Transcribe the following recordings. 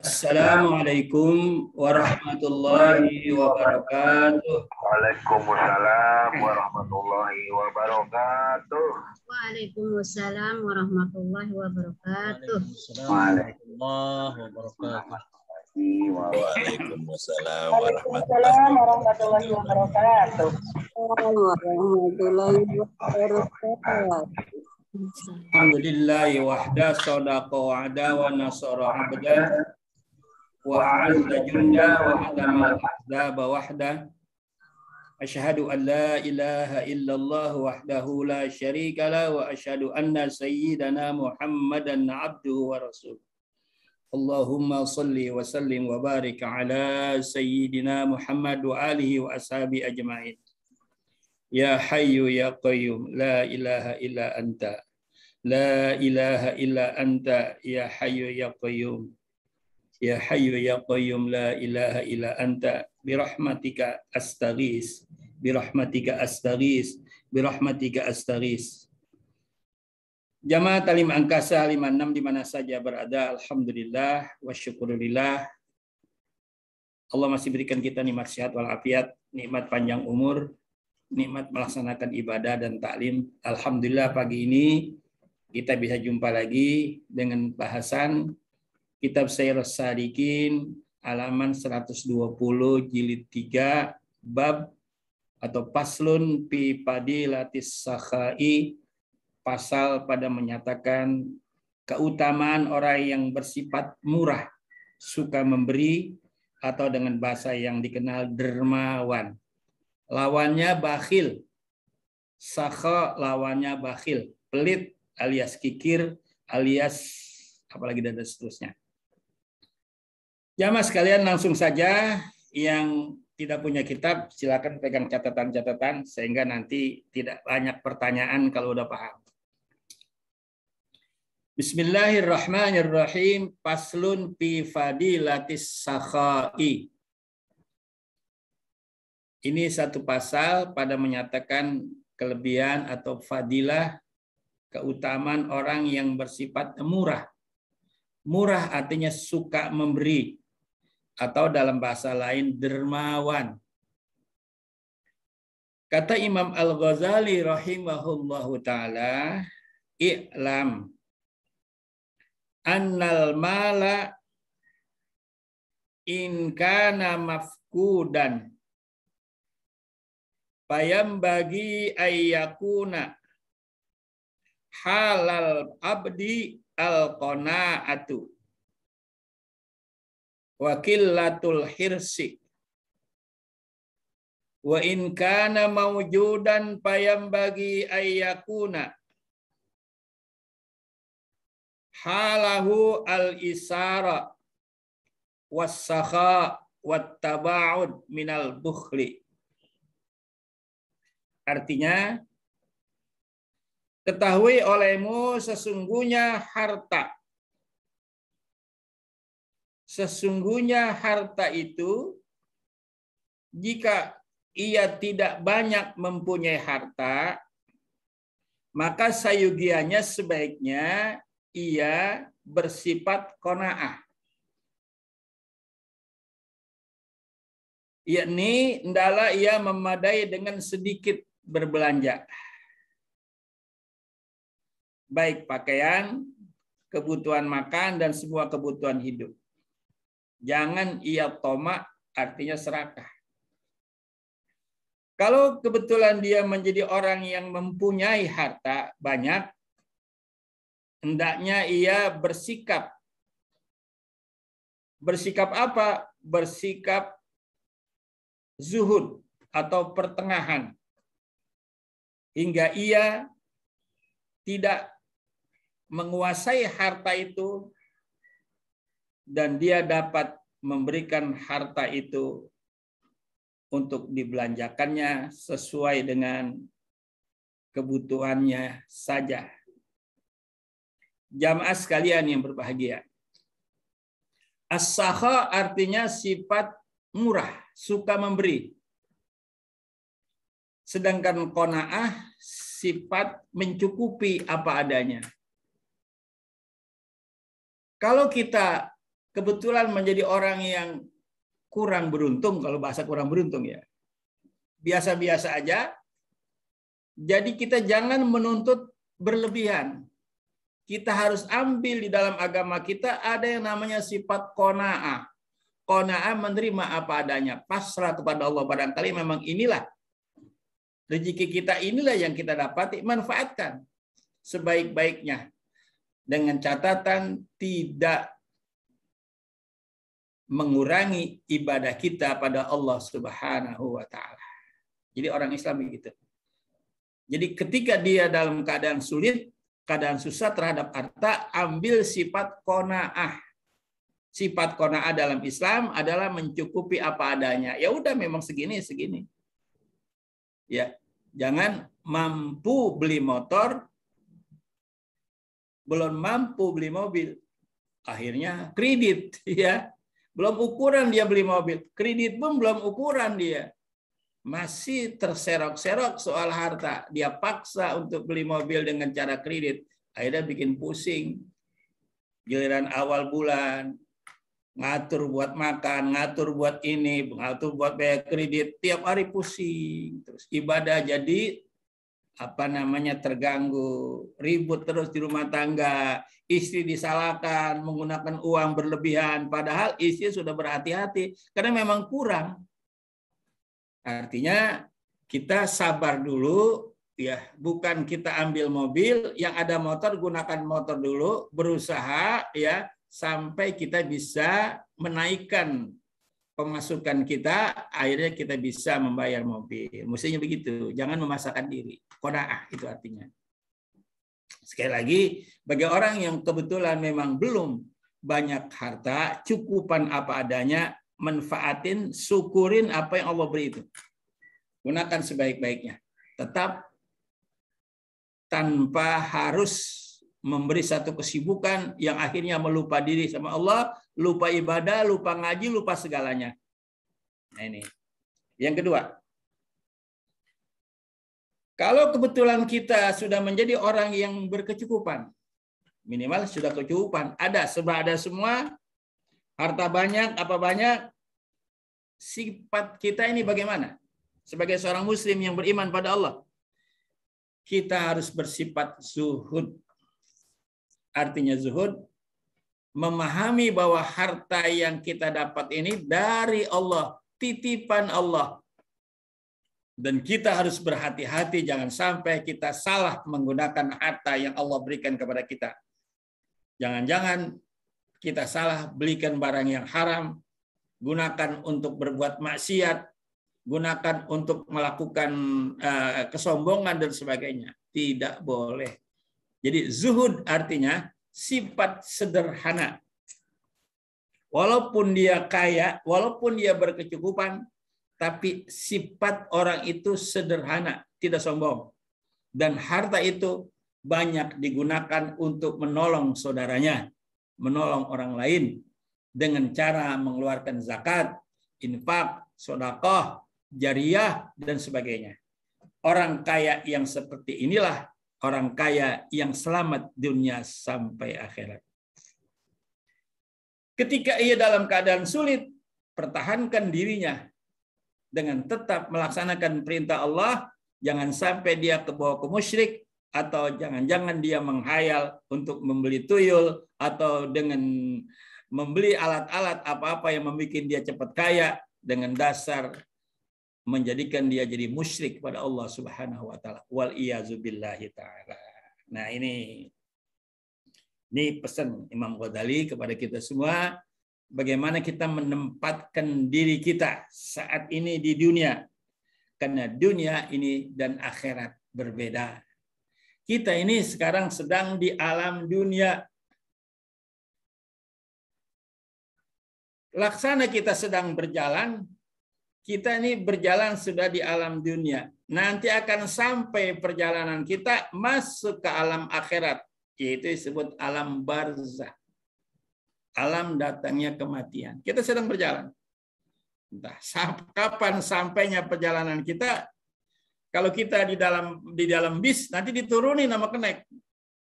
Assalamualaikum warahmatullahi wabarakatuh. Waalaikumsalam warahmatullahi wabarakatuh. Waalaikumsalam warahmatullahi wabarakatuh. Waalaikumsalam warahmatullahi wabarakatuh. Alhamdulillahi wahda sadaqa wa'ada wa nasara abda wa a'azza junda wa hadamal ahzaba wahda. Asyhadu an la ilaha illallah wahdahu la syarika la wa asyhadu anna sayyidana Muhammadan abduhu wa rasuluh. Allahumma salli wa sallim wa barik ala sayyidina Muhammad wa alihi wa ashabi ajma'in. Ya hayyu ya qayyum la ilaha illa anta. La ilaha illa anta ya hayyu ya qayyum. Ya hayyu ya qayyum la ilaha illa anta birahmatika astaghis. Birahmatika astaghis. Birahmatika astaghis. Jamaah Talim Angkasa 56 di mana saja berada, alhamdulillah wa syukurillah. Allah masih berikan kita nikmat sehat walafiat, nikmat panjang umur, nikmat melaksanakan ibadah dan taklim. Alhamdulillah pagi ini kita bisa jumpa lagi dengan bahasan Kitab Syairus Sadiqin halaman 120 jilid 3 bab atau paslun fi fadilatis sakhai, pasal pada menyatakan keutamaan orang yang bersifat murah, suka memberi, atau dengan bahasa yang dikenal dermawan. Lawannya bakhil. Sakha lawannya bakhil. Pelit alias kikir alias apalagi dan seterusnya. Jamaah sekalian, langsung saja yang tidak punya kitab silakan pegang catatan-catatan sehingga nanti tidak banyak pertanyaan kalau udah paham. Bismillahirrahmanirrahim. Paslun fi fadilatis sakhai. Ini satu pasal pada menyatakan kelebihan atau fadilah, keutamaan orang yang bersifat murah. Murah artinya suka memberi, atau dalam bahasa lain dermawan. Kata Imam Al-Ghazali rahimahullahu ta'ala, i'lam annal mala in kana mafkudan payam bagi ayyakuna halal abdi al-qanaatu wa qillatul hirsi wa in kana mawjudan payam bagi ayyakuna halahu al-isara was-sakha wat-taba'ud minal bukhli. Artinya, ketahui olehmu sesungguhnya harta. Sesungguhnya harta itu, jika ia tidak banyak mempunyai harta, maka sayugianya sebaiknya ia bersifat qanaah. Yakni, hendaklah ia memadai dengan sedikit berbelanja. Baik pakaian, kebutuhan makan, dan semua kebutuhan hidup. Jangan ia tomak, artinya serakah. Kalau kebetulan dia menjadi orang yang mempunyai harta banyak, hendaknya ia bersikap. Bersikap apa? Bersikap zuhud atau pertengahan. Hingga ia tidak menguasai harta itu dan dia dapat memberikan harta itu untuk dibelanjakannya sesuai dengan kebutuhannya saja. Jamaah sekalian yang berbahagia. As-sakha artinya sifat murah, suka memberi. Sedangkan qanaah sifat mencukupi apa adanya. Kalau kita kebetulan menjadi orang yang kurang beruntung, kalau bahasa kurang beruntung ya, biasa-biasa aja. Jadi kita jangan menuntut berlebihan. Kita harus ambil di dalam agama kita ada yang namanya sifat qanaah. Qanaah menerima apa adanya, pasrah kepada Allah. Barangkali memang inilah rezeki kita, inilah yang kita dapati, manfaatkan sebaik-baiknya. Dengan catatan tidak mengurangi ibadah kita pada Allah Subhanahu wa taala. Jadi orang Islam begitu. Jadi ketika dia dalam keadaan sulit, keadaan susah terhadap harta, ambil sifat qanaah. Sifat qanaah dalam Islam adalah mencukupi apa adanya. Ya udah memang segini. Ya, jangan mampu beli motor, belum mampu beli mobil. Akhirnya kredit, ya. Belum ukuran dia beli mobil, kredit pun belum ukuran dia. Masih terserok-serok soal harta. Dia paksa untuk beli mobil dengan cara kredit. Akhirnya bikin pusing. Giliran awal bulan, ngatur buat makan, ngatur buat ini, ngatur buat bayar kredit. Tiap hari pusing. Terus ibadah jadi terganggu. Ribut terus di rumah tangga. Istri disalahkan, menggunakan uang berlebihan. Padahal istri sudah berhati-hati. Karena memang kurang. Artinya kita sabar dulu, ya, bukan kita ambil mobil, yang ada motor gunakan motor dulu, berusaha ya sampai kita bisa menaikkan pemasukan kita, akhirnya kita bisa membayar mobil. Mestinya begitu, jangan memaksakan diri. Qanaah itu artinya. Sekali lagi, bagi orang yang kebetulan memang belum banyak harta, cukupan apa adanya, manfaatin, syukurin apa yang Allah beri itu. Gunakan sebaik-baiknya. Tetap tanpa harus memberi satu kesibukan yang akhirnya melupa diri sama Allah, lupa ibadah, lupa ngaji, lupa segalanya. Nah ini. Yang kedua, kalau kebetulan kita sudah menjadi orang yang berkecukupan, minimal sudah kecukupan, ada semua, harta banyak, apa banyak, sifat kita ini bagaimana? Sebagai seorang muslim yang beriman pada Allah, kita harus bersifat zuhud. Artinya zuhud, memahami bahwa harta yang kita dapat ini dari Allah, titipan Allah. Dan kita harus berhati-hati, jangan sampai kita salah menggunakan harta yang Allah berikan kepada kita. Jangan-jangan kita salah belikan barang yang haram, gunakan untuk berbuat maksiat, gunakan untuk melakukan kesombongan dan sebagainya. Tidak boleh. Jadi zuhud artinya sifat sederhana. Walaupun dia kaya, walaupun dia berkecukupan, tapi sifat orang itu sederhana, tidak sombong. Dan harta itu banyak digunakan untuk menolong saudaranya, menolong orang lain dengan cara mengeluarkan zakat, infak, sedekah, jariyah, dan sebagainya. Orang kaya yang seperti inilah orang kaya yang selamat dunia sampai akhirat. Ketika ia dalam keadaan sulit, pertahankan dirinya dengan tetap melaksanakan perintah Allah, jangan sampai dia kebawa ke musyrik, atau jangan-jangan dia menghayal untuk membeli tuyul, atau dengan membeli alat-alat apa-apa yang membuat dia cepat kaya, dengan dasar menjadikan dia jadi musyrik pada Allah Subhanahu wa taala. Wal iyazu billahi taala. Nah, ini pesan Imam Ghazali kepada kita semua, bagaimana kita menempatkan diri kita saat ini di dunia. Karena dunia ini dan akhirat berbeda. Kita ini sekarang sedang di alam dunia. Laksana kita sedang berjalan, kita ini berjalan sudah di alam dunia. Nanti akan sampai perjalanan kita masuk ke alam akhirat, yaitu disebut alam barzah. Alam datangnya kematian. Kita sedang berjalan. Entah kapan sampainya perjalanan kita. Kalau kita di dalam bis, nanti diturunin sama kenek.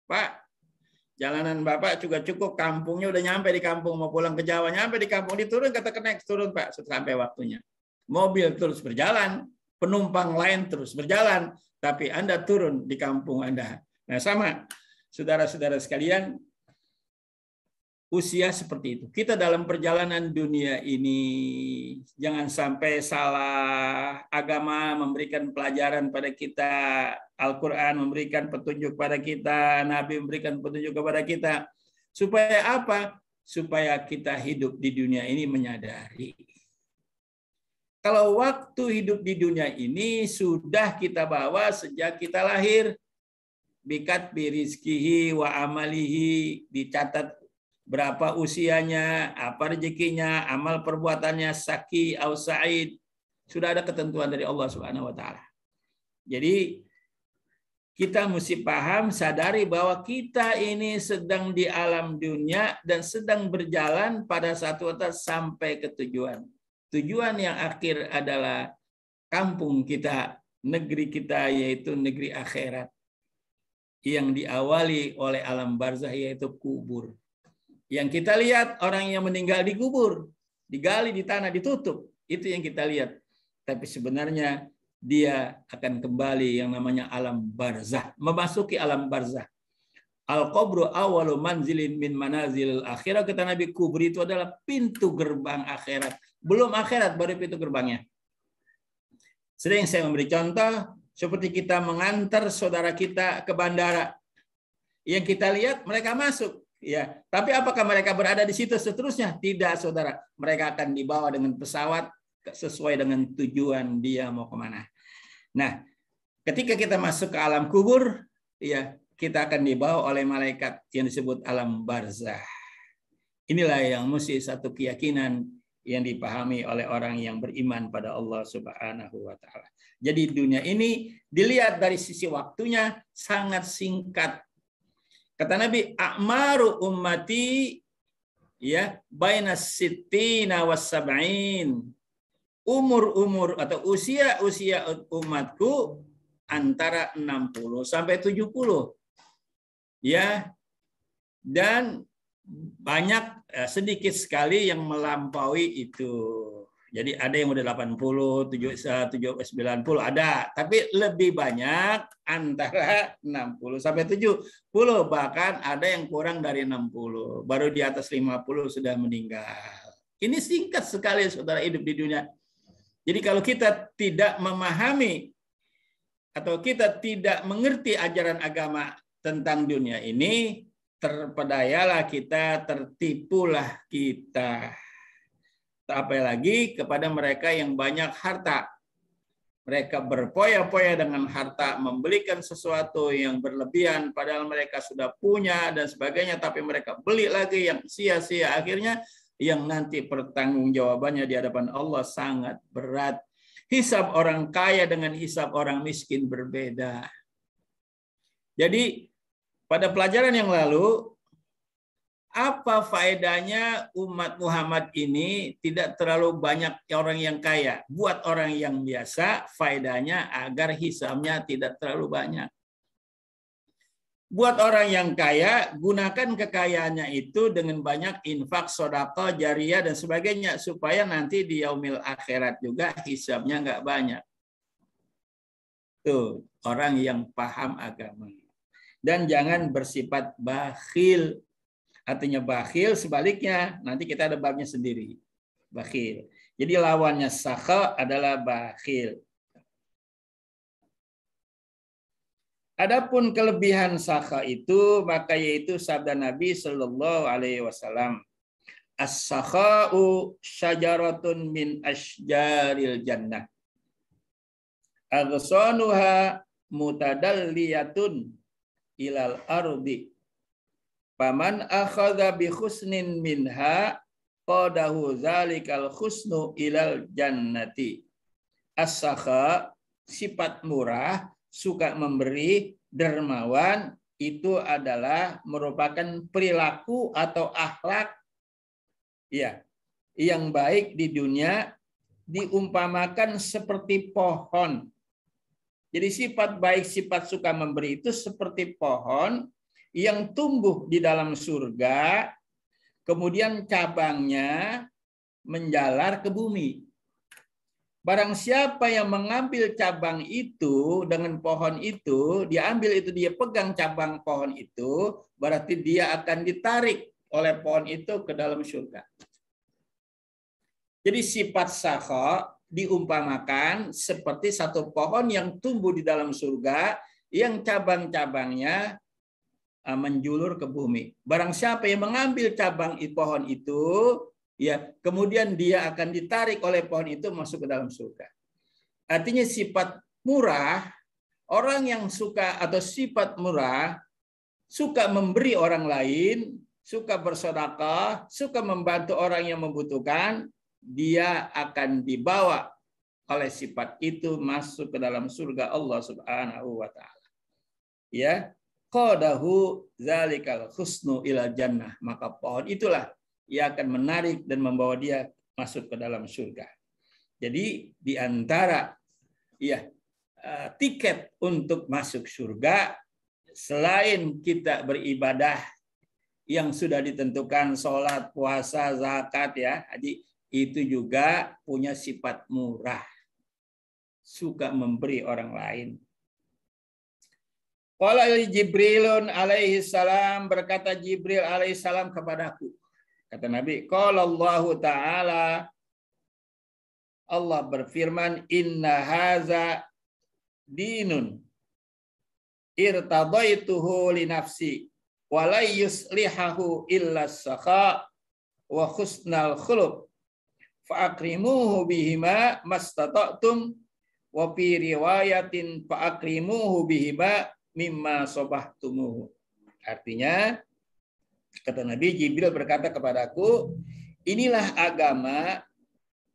Pak, Jalanan Bapak juga cukup, kampungnya udah nyampe di kampung, mau pulang ke Jawa, nyampe di kampung, diturun kata kenek, turun Pak, sampai waktunya. Mobil terus berjalan, penumpang lain terus berjalan, tapi Anda turun di kampung Anda. Nah sama, saudara-saudara sekalian, usia seperti itu. Kita dalam perjalanan dunia ini, jangan sampai salah agama memberikan pelajaran pada kita, Al-Quran memberikan petunjuk pada kita, Nabi memberikan petunjuk kepada kita. Supaya apa? Supaya kita hidup di dunia ini menyadari. Kalau waktu hidup di dunia ini sudah kita bawa sejak kita lahir, bikat birizkihi wa amalihi, dicatat berapa usianya, apa rezekinya, amal perbuatannya, saki au sa'id. Sudah ada ketentuan dari Allah Subhanahu wa taala. Jadi kita mesti paham, sadari bahwa kita ini sedang di alam dunia dan sedang berjalan pada satu waktu sampai ke tujuan. Tujuan yang akhir adalah kampung kita, negeri kita, yaitu negeri akhirat. Yang diawali oleh alam barzah, yaitu kubur. Yang kita lihat orang yang meninggal dikubur, digali di tanah, ditutup. Itu yang kita lihat. Tapi sebenarnya dia akan kembali yang namanya alam barzah. Memasuki alam barzah. Al-qabru awalu manzilin min manazilil akhirat. Kata Nabi, kubur itu adalah pintu gerbang akhirat. Belum akhirat, baru pintu gerbangnya. Sering saya memberi contoh, seperti kita mengantar saudara kita ke bandara. Yang kita lihat, mereka masuk. Ya, tapi apakah mereka berada di situ seterusnya? Tidak, saudara. Mereka akan dibawa dengan pesawat sesuai dengan tujuan dia mau kemana. Nah, ketika kita masuk ke alam kubur, ya kita akan dibawa oleh malaikat yang disebut alam barzah. Inilah yang mesti satu keyakinan yang dipahami oleh orang yang beriman pada Allah Subhanahu wa taala. Jadi dunia ini dilihat dari sisi waktunya sangat singkat. Kata Nabi, a'maru ummati ya baina sittina was sab'in. Umur-umur atau usia umatku antara 60 sampai 70. Ya. Dan banyak sedikit sekali yang melampaui itu. Jadi ada yang udah 80, 90 ada, tapi lebih banyak antara 60 sampai 70, bahkan ada yang kurang dari 60, baru di atas 50 sudah meninggal. Ini singkat sekali saudara hidup di dunia. Jadi kalau kita tidak memahami atau kita tidak mengerti ajaran agama tentang dunia ini, terpedayalah kita, tertipulah kita. Apalagi kepada mereka yang banyak harta. Mereka berpoya-poya dengan harta, membelikan sesuatu yang berlebihan, padahal mereka sudah punya dan sebagainya, tapi mereka beli lagi yang sia-sia. Akhirnya yang nanti pertanggungjawabannya di hadapan Allah sangat berat. Hisab orang kaya dengan hisab orang miskin berbeda. Jadi pada pelajaran yang lalu, apa faedahnya umat Muhammad ini tidak terlalu banyak orang yang kaya? Buat orang yang biasa, faedahnya agar hisabnya tidak terlalu banyak. Buat orang yang kaya, gunakan kekayaannya itu dengan banyak infak, sedekah, jariyah, dan sebagainya. Supaya nanti di yaumil akhirat juga hisabnya nggak banyak. Tuh, orang yang paham agama. Dan jangan bersifat bakhil. Artinya bakhil, sebaliknya nanti kita ada babnya sendiri. Bakhil. Jadi lawannya sakha adalah bakhil. Adapun kelebihan sakha itu, maka yaitu sabda Nabi Shallallahu Alaihi Wasallam, as-sakha'u syajaratun min asjaril jannah, aghsanuha mutadalliyatun ilal ardi. Paman akhadha bi khusnin minha qadahu zalikal khusnu ilal jannati. As-sakha, sifat murah, suka memberi, dermawan, itu adalah merupakan perilaku atau akhlak ya yang baik di dunia, diumpamakan seperti pohon. Jadi sifat baik, sifat suka memberi itu seperti pohon yang tumbuh di dalam surga, kemudian cabangnya menjalar ke bumi. Barang siapa yang mengambil cabang itu dengan pohon itu, diambil itu, dia pegang cabang pohon itu, berarti dia akan ditarik oleh pohon itu ke dalam surga. Jadi sifat sakha diumpamakan seperti satu pohon yang tumbuh di dalam surga, yang cabang-cabangnya menjulur ke bumi. Barang siapa yang mengambil cabang pohon itu, ya, kemudian dia akan ditarik oleh pohon itu masuk ke dalam surga. Artinya sifat murah, orang yang suka atau sifat murah, suka memberi orang lain, suka bersedekah, suka membantu orang yang membutuhkan, dia akan dibawa oleh sifat itu masuk ke dalam surga Allah Subhanahu wa taala. Ya, qadahu zalikal husnu ila jannah, maka pohon itulah ia akan menarik dan membawa dia masuk ke dalam surga. Jadi di antara tiket untuk masuk surga, selain kita beribadah yang sudah ditentukan, sholat, puasa, zakat, ya, jadi itu juga punya sifat murah, suka memberi orang lain. Qala Jibrilun alaihi salam, berkata Jibril alaihi salam kepadaku. Kata Nabi, qala Allah Ta'ala, Allah berfirman, inna haza dinun irtadaituhu li nafsi wa la yuslihahu illa sakha wa husnal khuluq fa akrimuhu bihima mastata'tum wa fi riwayatin fa akrimuhu bihima mimma sobahtumuhu. Artinya, kata Nabi, Jibril berkata kepadaku, inilah agama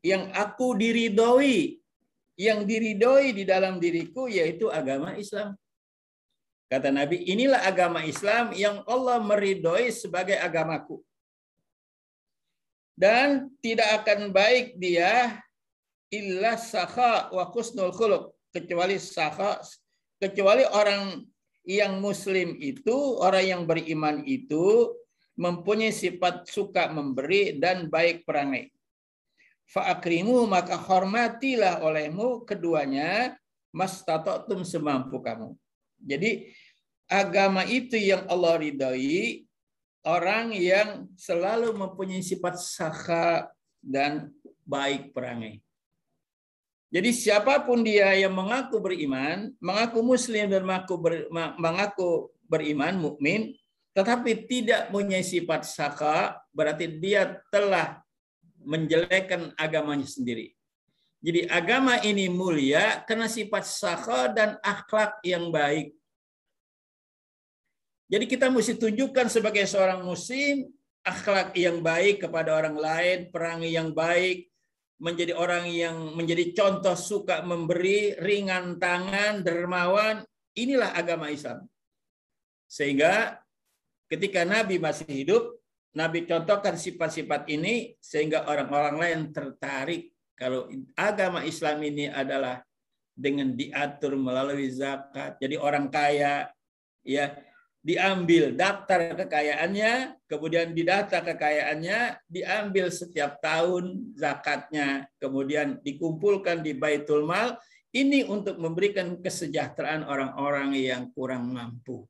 yang aku diridhoi, yang diridhoi di dalam diriku, yaitu agama Islam. Kata Nabi, inilah agama Islam yang Allah meridhoi sebagai agamaku. Dan tidak akan baik dia illa sakha wa husnul khuluq, kecuali sakha, kecuali orang yang muslim itu, orang yang beriman itu mempunyai sifat suka memberi dan baik perangai. Fa'akrimu, maka hormatilah olehmu keduanya, mastata'tum, semampu kamu. Jadi agama itu yang Allah ridhai, orang yang selalu mempunyai sifat sakha dan baik perangai. Jadi siapapun dia yang mengaku beriman, mengaku muslim dan mengaku beriman, mukmin, tetapi tidak punya sifat sakha, berarti dia telah menjelekkan agamanya sendiri. Jadi agama ini mulia karena sifat sakha dan akhlak yang baik. Jadi kita mesti tunjukkan sebagai seorang muslim akhlak yang baik kepada orang lain, perangai yang baik, menjadi orang yang menjadi contoh suka memberi, ringan tangan, dermawan. Inilah agama Islam. Sehingga ketika Nabi masih hidup, Nabi contohkan sifat-sifat ini sehingga orang-orang lain tertarik kalau agama Islam ini adalah dengan diatur melalui zakat. Jadi orang kaya, ya, diambil daftar kekayaannya, kemudian didata kekayaannya, diambil setiap tahun zakatnya, kemudian dikumpulkan di Baitul Mal. Ini untuk memberikan kesejahteraan orang-orang yang kurang mampu.